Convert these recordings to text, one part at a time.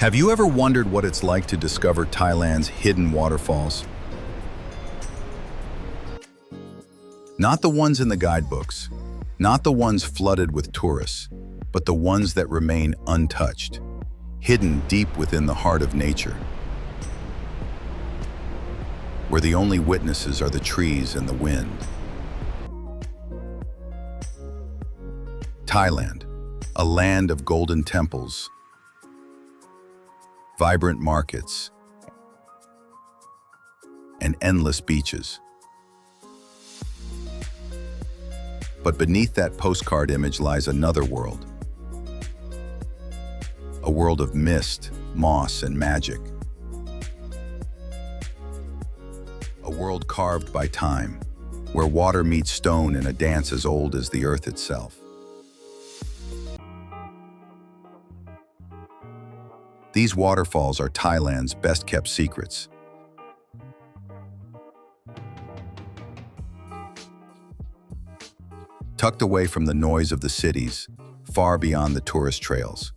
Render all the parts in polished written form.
Have you ever wondered what it's like to discover Thailand's hidden waterfalls? Not the ones in the guidebooks, not the ones flooded with tourists, but the ones that remain untouched, hidden deep within the heart of nature, where the only witnesses are the trees and the wind. Thailand, a land of golden temples, vibrant markets, and endless beaches. But beneath that postcard image lies another world. A world of mist, moss, and magic. A world carved by time, where water meets stone in a dance as old as the earth itself. These waterfalls are Thailand's best-kept secrets. Tucked away from the noise of the cities, far beyond the tourist trails.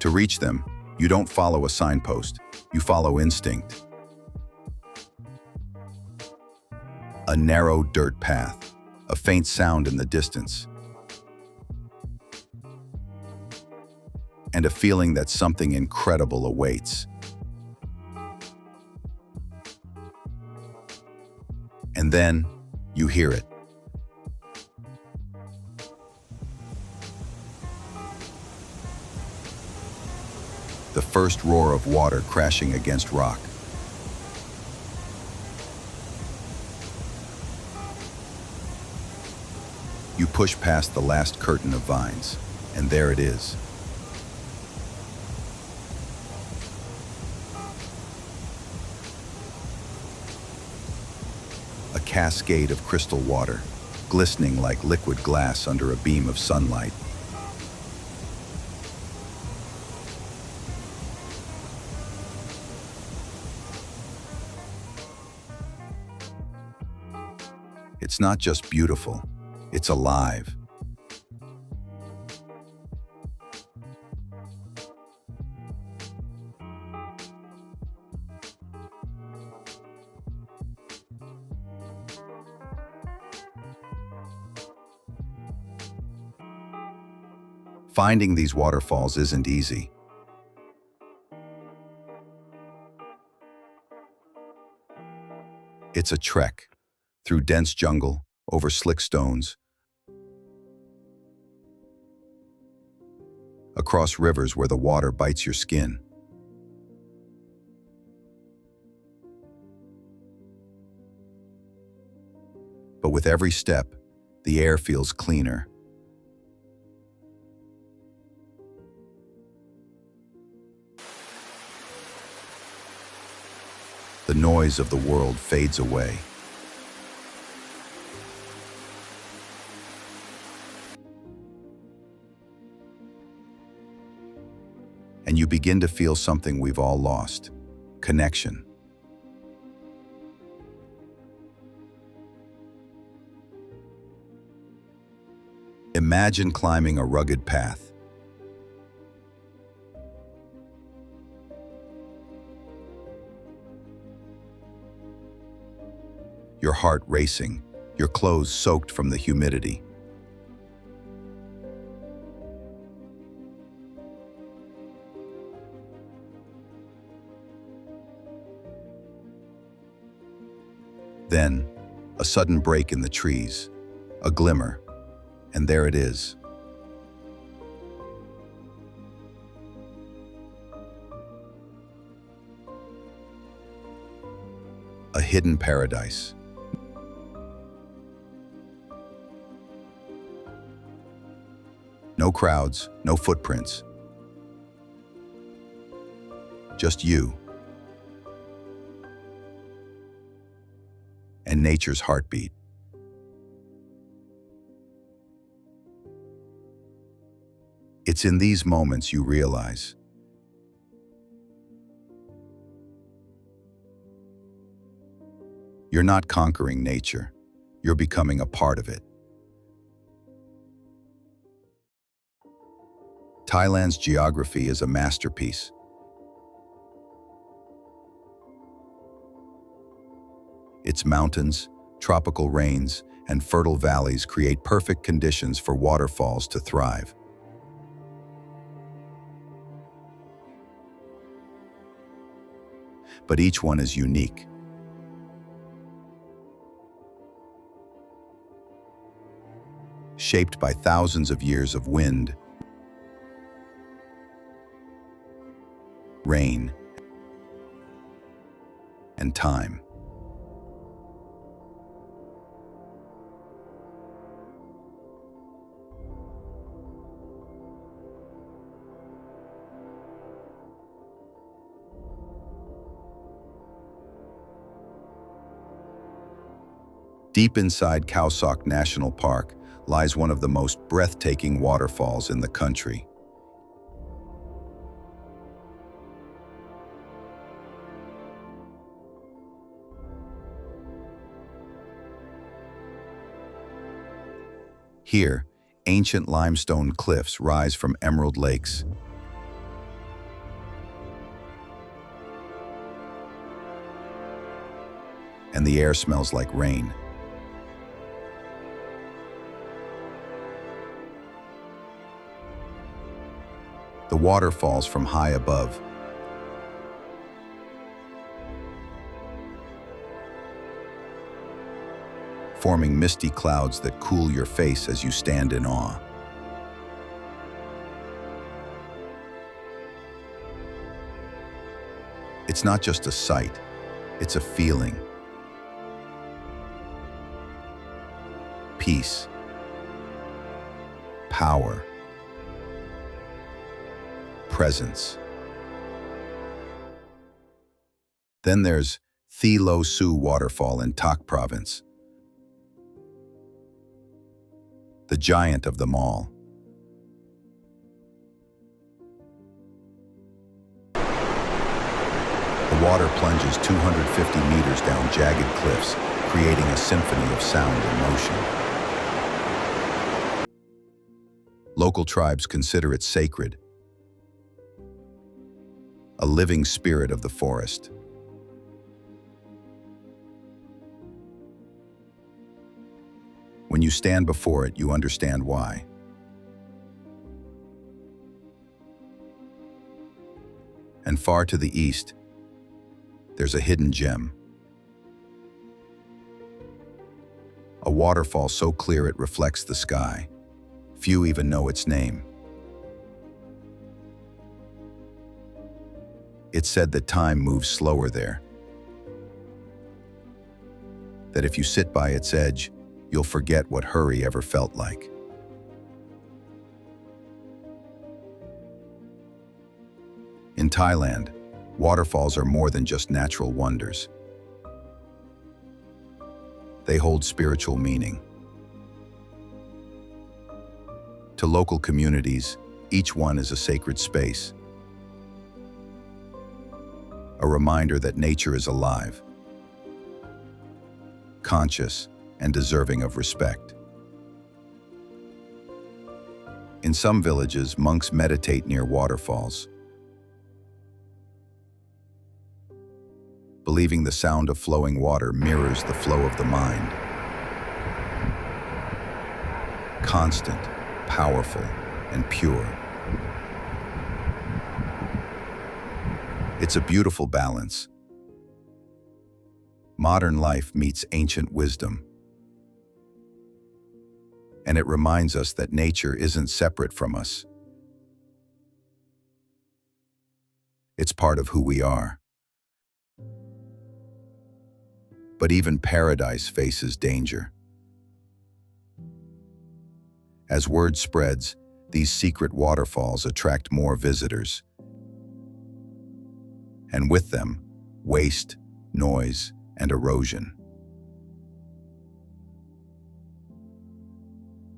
To reach them, you don't follow a signpost, you follow instinct. A narrow dirt path, a faint sound in the distance, and a feeling that something incredible awaits. And then, you hear it. The first roar of water crashing against rock. You push past the last curtain of vines, and there it is. A cascade of crystal water, glistening like liquid glass under a beam of sunlight. It's not just beautiful, it's alive. Finding these waterfalls isn't easy. It's a trek through dense jungle, over slick stones, across rivers where the water bites your skin. But with every step, the air feels cleaner. The noise of the world fades away. And you begin to feel something we've all lost: connection. Imagine climbing a rugged path. Your heart racing, your clothes soaked from the humidity. Then, a sudden break in the trees, a glimmer, and there it is. A hidden paradise. No crowds, no footprints. Just you. And nature's heartbeat. It's in these moments you realize you're not conquering nature, you're becoming a part of it. Thailand's geography is a masterpiece. Its mountains, tropical rains, and fertile valleys create perfect conditions for waterfalls to thrive. But each one is unique. Shaped by thousands of years of wind, rain, and time. Deep inside Khao Sok National Park lies one of the most breathtaking waterfalls in the country. Here, ancient limestone cliffs rise from emerald lakes. And the air smells like rain. The water falls from high above. Forming misty clouds that cool your face as you stand in awe. It's not just a sight, it's a feeling. Peace, power, presence. Then there's Thi Lo Su Waterfall in Tak Province, the giant of them all. The water plunges 250 meters down jagged cliffs, creating a symphony of sound and motion. Local tribes consider it sacred, a living spirit of the forest. When you stand before it, you understand why. And far to the east, there's a hidden gem. A waterfall so clear it reflects the sky. Few even know its name. It's said that time moves slower there. That if you sit by its edge, you'll forget what hurry ever felt like. In Thailand, waterfalls are more than just natural wonders. They hold spiritual meaning. To local communities, each one is a sacred space. A reminder that nature is alive, conscious, and deserving of respect. In some villages, monks meditate near waterfalls, believing the sound of flowing water mirrors the flow of the mind. Constant, powerful, and pure. It's a beautiful balance. Modern life meets ancient wisdom. And it reminds us that nature isn't separate from us. It's part of who we are. But even paradise faces danger. As word spreads, these secret waterfalls attract more visitors. And with them, waste, noise, and erosion.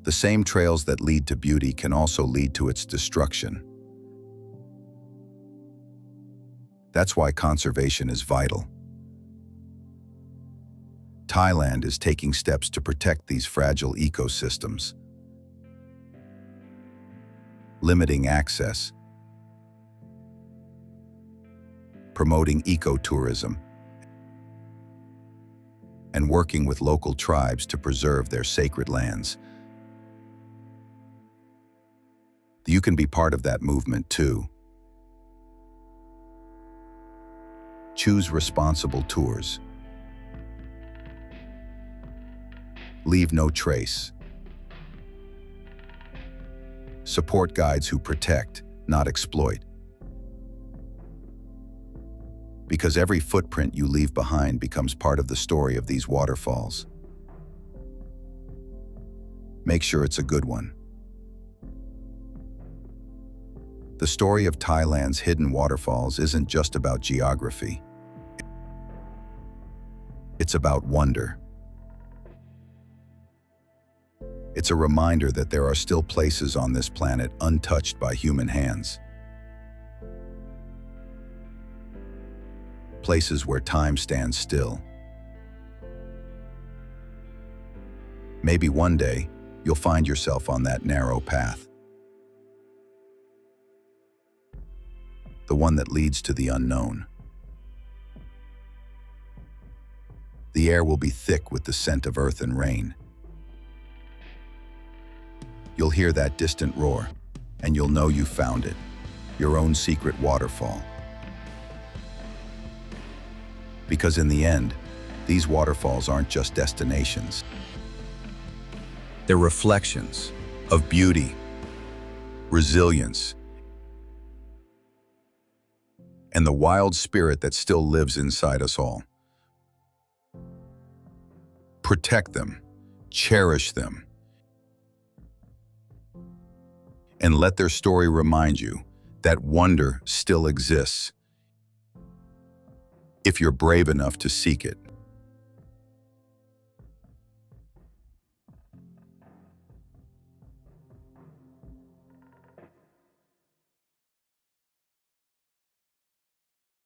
The same trails that lead to beauty can also lead to its destruction. That's why conservation is vital. Thailand is taking steps to protect these fragile ecosystems. limiting access, promoting ecotourism, and working with local tribes to preserve their sacred lands. You can be part of that movement too. Choose responsible tours. Leave no trace. Support guides who protect, not exploit. Because every footprint you leave behind becomes part of the story of these waterfalls. Make sure it's a good one. The story of Thailand's hidden waterfalls isn't just about geography. It's about wonder. It's a reminder that there are still places on this planet untouched by human hands. Places where time stands still. Maybe one day, you'll find yourself on that narrow path. The one that leads to the unknown. The air will be thick with the scent of earth and rain. You'll hear that distant roar, and you'll know you found it, your own secret waterfall. Because in the end, these waterfalls aren't just destinations. They're reflections of beauty, resilience, and the wild spirit that still lives inside us all. Protect them, cherish them, and let their story remind you that wonder still exists if you're brave enough to seek it.